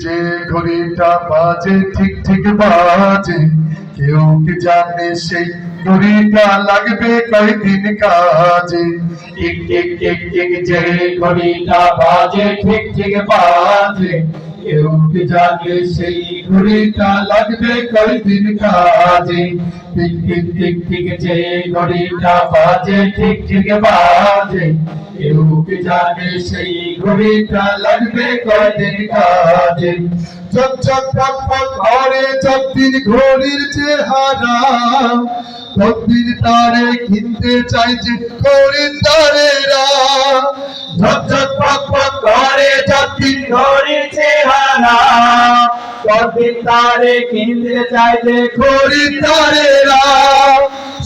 যে ঘড়িটা বাজে ঠিক ঠিক বাজে, কেউ কি জানে সেই ঘড়িটা লাগবে কয়দিন কাজে। টিক টিক টিক টিক যে ঘড়িটা বাজে ঠিক ঠিক বাজে, কেউ কি জানে সেই ঘড়িটা লাগবে কয়দিন কাজে। টিক টিক টিক টিক যে ঘড়িটা বাজে ঠিক ঠিক বাজে, কেউ কি জানে সেই ঘড়িটা লাগবে কয়দিন কাজে। ঝক ঝক ফক ফক ঘরে যতদিন ঘড়ির চেহারা, ততদিন তারে কিনতে চাইছে খরিদ্দারেরা। ঝক ঝক ফক ফক ঘরে যতদিন ঘড়ির চেহারা, ততদিন তারে কিনতে চাইছে খরিদ্দারেরা।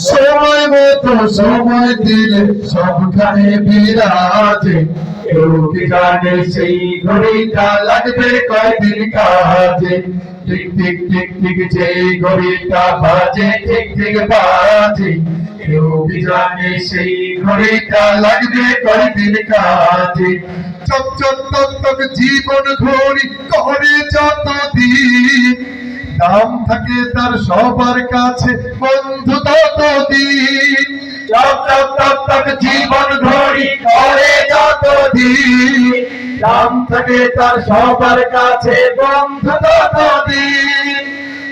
সময় মতো সময় দিলে সবখানে বিরাজে, কেউ কি জানে সেই ঘড়িটা লাগবে কয়দিন কাজে। টিক টিক টিক টিক যে ঘড়িটা বাজে ঠিক ঠিক বাজে, কেউ কি জানে সেই ঘড়িটা লাগবে কয়দিন কাজে। চক চক টক টক জীবন ঘড়ি করে যতদিন, দাম থাকে তার সবার কাছে বন্ধু ততদিন। টক টক টক টক জীবন ঘড়ি করে যতদিন, দাম থাকে তার সবার কাছে বন্ধু ততদিন।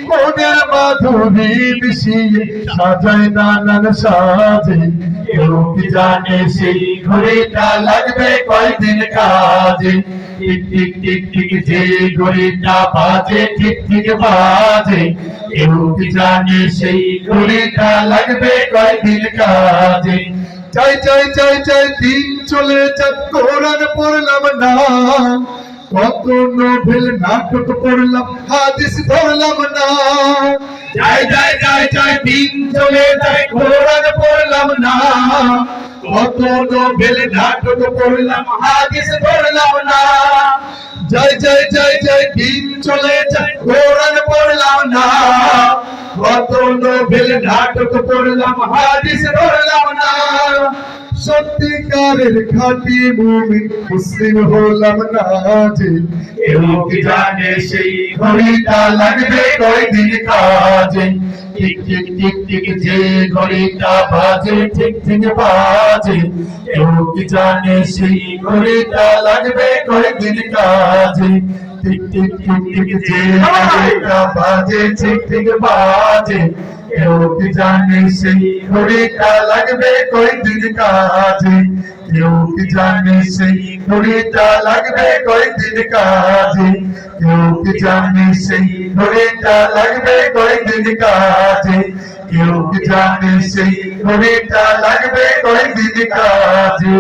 মনের মাধুরী মিশিয়ে সাজায় নানান সাজে, কেউ কি জানে সেই ঘড়িটা লাগবে কয়দিন কাজে। টিক টিক টিক টিক যে ঘড়িটা বাজে ঠিক ঠিক বাজে, কেউ কি জানে সেই ঘড়িটা লাগবে কয়দিন কাজে। চাই চাই চাই চাই দিন চলে যায় কোরআন পড়লাম না, কত নোভেল নাটক পড়লাম হাদিস ধরলাম না। যাই যাই যাই যাই দিন চলে যায় কোরআন পড়লাম না, কত নোবেল নাটক পড়লাম হাদিস পড়লাম না। যাই যাই যাই যাই দিন চলে যায় কোরআন পড়লাম না, কত নোবেল নাটক পড়লাম হাদিস পড়লাম না। সত্যিকারের খাঁটি মুমিন মুসলিম হলাম না যে, কেউ কি জানে সেই ঘড়িটা লাগবে কয়দিন কাজে। টিক টিক টিক টিক যে ঘড়িটা বাজে ঠিক ঠিক বাজে, কেউ কি জানে সেই ঘড়িটা লাগবে কয়দিন কাজে। টিক টিক টিক টিক যে ঘড়িটা বাজে ঠিক ঠিক বাজে, কেউ কি জানে সেই ঘড়িটা লাগবে কয়দিন কাজে। কেউ কি জানে সেই ঘড়িটা লাগবে কয়দিন কাজে। কেউ কি জানে সেই ঘড়িটা লাগবে কয়দিন কাজে। কেউ কি জানে সেই ঘড়িটা লাগবে কয়দিন কাজে।